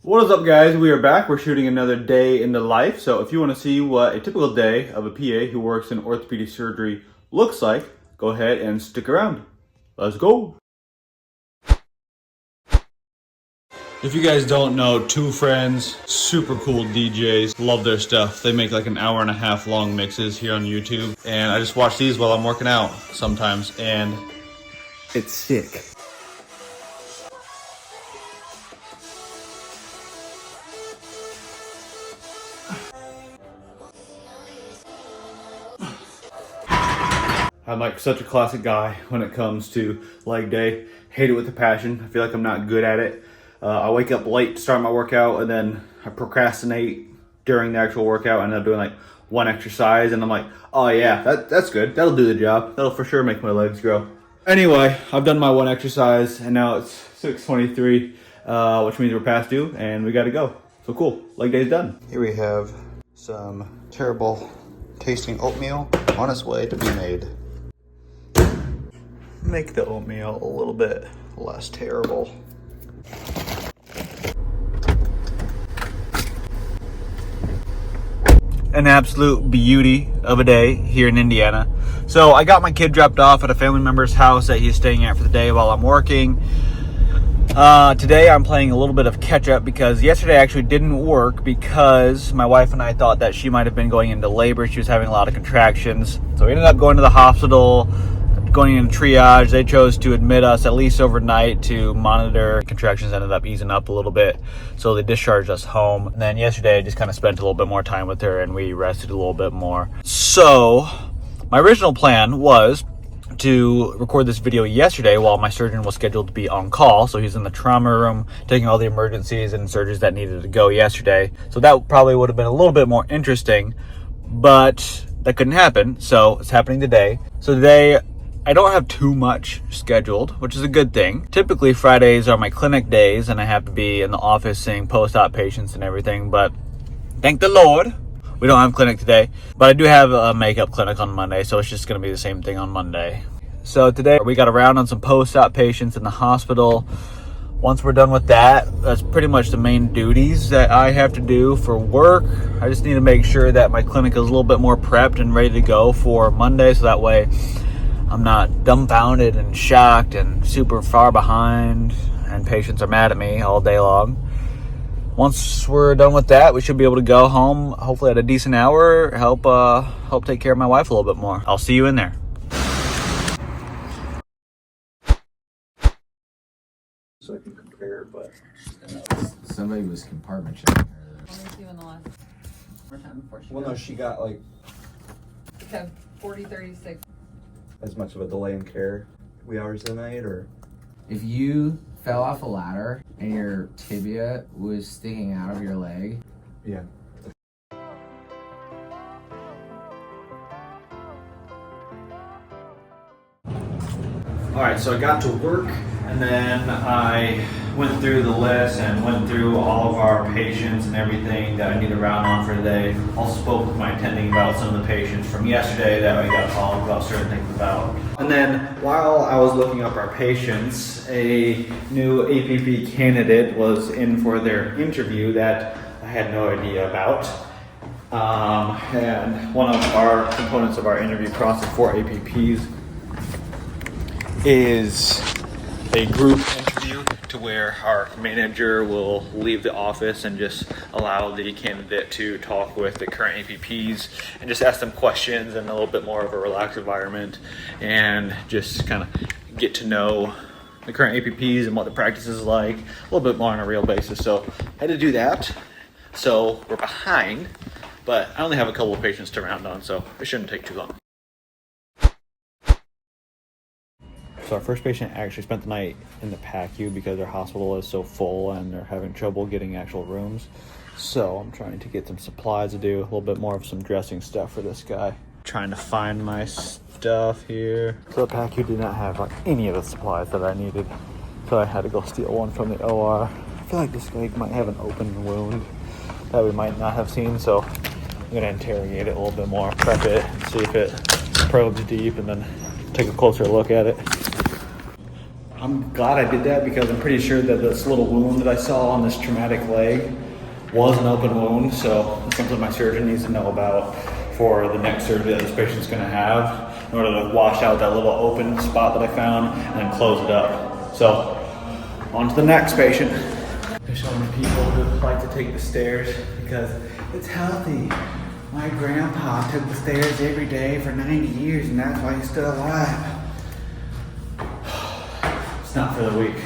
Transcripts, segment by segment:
What is up, guys? We are back. We're shooting another day in the life. So if you want to see what a typical day of a PA who works in orthopedic surgery looks like, go ahead and stick around. Let's go. If you guys don't know, two friends, super cool DJs, love their stuff. They make like an hour and a half long mixes here on YouTube. And I just watch these while I'm working out sometimes, and it's sick. I'm like such a classic guy when it comes to leg day. Hate it with a passion. I feel like I'm not good at it. I wake up late to start my workout, and then I procrastinate during the actual workout. I end up doing like one exercise, and I'm like, oh yeah, that's good. That'll do the job. That'll for sure make my legs grow. Anyway, I've done my one exercise, and now it's 6:23, which means we're past due, and we gotta go. So cool, leg day's done. Here we have some terrible tasting oatmeal on its way to be made. Make the oatmeal a little bit less terrible. An absolute beauty of a day here in Indiana. So I got my kid dropped off at a family member's house that he's staying at for the day while I'm working. Today I'm playing a little bit of catch up because yesterday actually didn't work because my wife and I thought that she might have been going into labor. She was having a lot of contractions. So we ended up going to the hospital, going in triage. They chose to admit us at least overnight to monitor. Contractions ended up easing up a little bit, so they discharged us home. And then yesterday I just kind of spent a little bit more time with her and we rested a little bit more. So my original plan was to record this video yesterday while my surgeon was scheduled to be on call. So he's in the trauma room taking all the emergencies and surgeries that needed to go yesterday. So that probably would have been a little bit more interesting, but that couldn't happen. So it's happening today. So today I don't have too much scheduled, which is a good thing. Typically Fridays are my clinic days and I have to be in the office seeing post-op patients and everything, but thank the Lord we don't have clinic today. But I do have a makeup clinic on Monday, so it's just gonna be the same thing on Monday. So today we got around on some post-op patients in the hospital. Once we're done with that, that's pretty much the main duties that I have to do for work. I just need to make sure that my clinic is a little bit more prepped and ready to go for Monday, so that way I'm not dumbfounded and shocked and super far behind and patients are mad at me all day long. Once we're done with that, we should be able to go home, hopefully at a decent hour, help take care of my wife a little bit more. I'll see you in there. So I can compare, but somebody was compartment checking her. Only two in the last time before she well, no, she got like had 40-36. as much of a delay in care. We hours a night, or If you fell off a ladder and your tibia was sticking out of your leg, yeah. All right, so I got to work and then I went through the list and went through all of our patients and everything that I need to round on for today. Also spoke with my attending about some of the patients from yesterday that I got called about certain things about. And then while I was looking up our patients, a new APP candidate was in for their interview that I had no idea about. And one of our components of our interview process for APPs is a group interview to where our manager will leave the office and just allow the candidate to talk with the current APPs and just ask them questions in a little bit more of a relaxed environment and just kind of get to know the current APPs and what the practice is like a little bit more on a real basis. So I had to do that. So we're behind, but I only have a couple of patients to round on, so it shouldn't take too long. So our first patient actually spent the night in the PACU because their hospital is so full and they're having trouble getting actual rooms. So I'm trying to get some supplies to do, a little bit more of some dressing stuff for this guy. Trying to find my stuff here. So the PACU did not have like any of the supplies that I needed. So I had to go steal one from the OR. I feel like this guy might have an open wound that we might not have seen. So I'm gonna interrogate it a little bit more, prep it, and see if it probes deep, and then take a closer look at it. I'm glad I did that because I'm pretty sure that this little wound that I saw on this traumatic leg was an open wound. So it's something my surgeon needs to know about for the next surgery that this patient's going to have in order to wash out that little open spot that I found and then close it up. So on to the next patient. There's so many people who like to take the stairs because it's healthy. My grandpa took the stairs every day for 90 years and that's why he's still alive. It's not for the weak.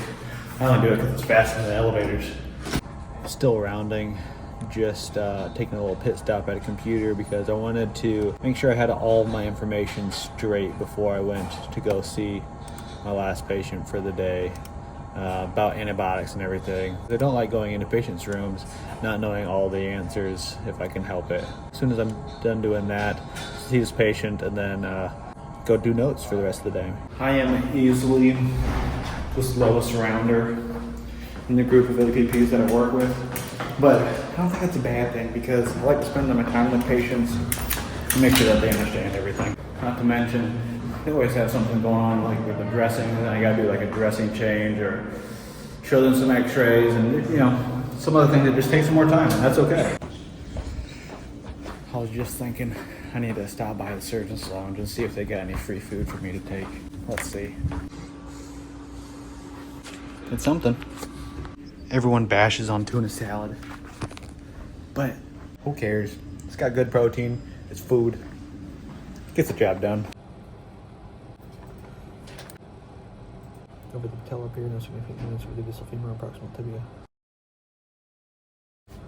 I only do it because it's faster than the elevators. Still rounding, just taking a little pit stop at a computer because I wanted to make sure I had all of my information straight before I went to go see my last patient for the day. About antibiotics and everything. I don't like going into patients' rooms not knowing all the answers if I can help it. As soon as I'm done doing that, see this patient and then go do notes for the rest of the day. I am easily the slowest rounder in the group of LPPs that I work with, but I don't think that's a bad thing because I like to spend my time with patients and make sure that they understand everything. Not to mention, they always have something going on like with the dressing, and then I gotta do like a dressing change or show them some x-rays and some other things that just take some more time, and that's okay. I was just thinking I need to stop by the surgeon's lounge and see if they got any free food for me to take. Let's see. It's something. Everyone bashes on tuna salad, but who cares? It's got good protein, it's food, it gets the job done. Over the patella up here, no significant movements with the distal femur and proximal tibia.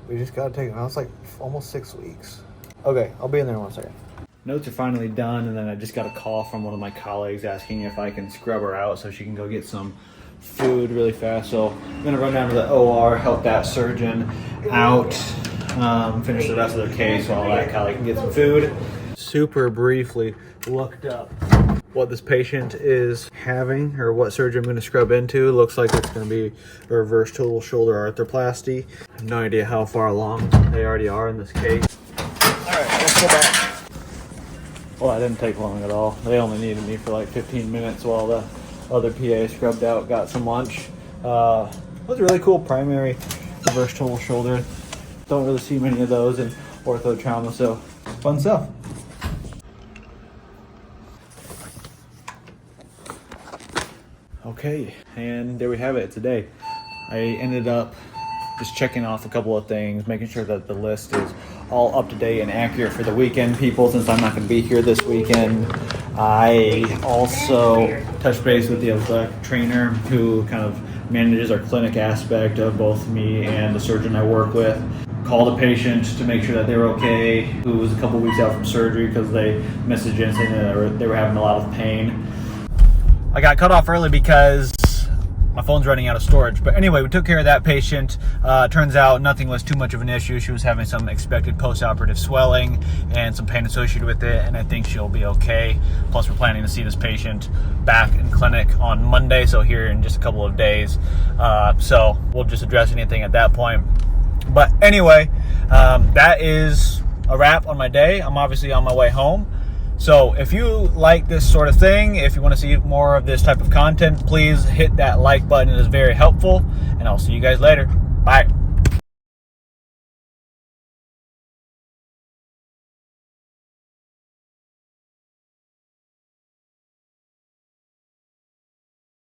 We just gotta take it. Now it's like almost 6 weeks. Okay, I'll be in there in 1 second. Notes are finally done, and then I just got a call from one of my colleagues asking if I can scrub her out so she can go get some food really fast. So I'm gonna run down to the OR, help that surgeon out, finish the rest of their case while that colleague can get some food. Super briefly looked up what this patient is having or what surgery I'm going to scrub into. Looks like it's going to be a reverse total shoulder arthroplasty. I have no idea how far along they already are in this case. Alright, let's go back. Well, that didn't take long at all. They only needed me for like 15 minutes while the other PA scrubbed out, got some lunch. It was a really cool primary reverse total shoulder. Don't really see many of those in ortho trauma, so fun stuff. Okay, and there we have it today. I ended up just checking off a couple of things, making sure that the list is all up to date and accurate for the weekend people, since I'm not going to be here this weekend. I also touched base with the athletic trainer who kind of manages our clinic aspect of both me and the surgeon I work with. Called a patient to make sure that they were okay, who was a couple weeks out from surgery because they messaged in saying that they were having a lot of pain. I got cut off early because my phone's running out of storage. But anyway, we took care of that patient. Turns out nothing was too much of an issue. She was having some expected post-operative swelling and some pain associated with it, and I think she'll be okay. Plus, we're planning to see this patient back in clinic on Monday, so here in just a couple of days. So we'll just address anything at that point. But anyway, that is a wrap on my day. I'm obviously on my way home. So if you like this sort of thing, if you want to see more of this type of content, please hit that like button. It is very helpful. And I'll see you guys later. Bye.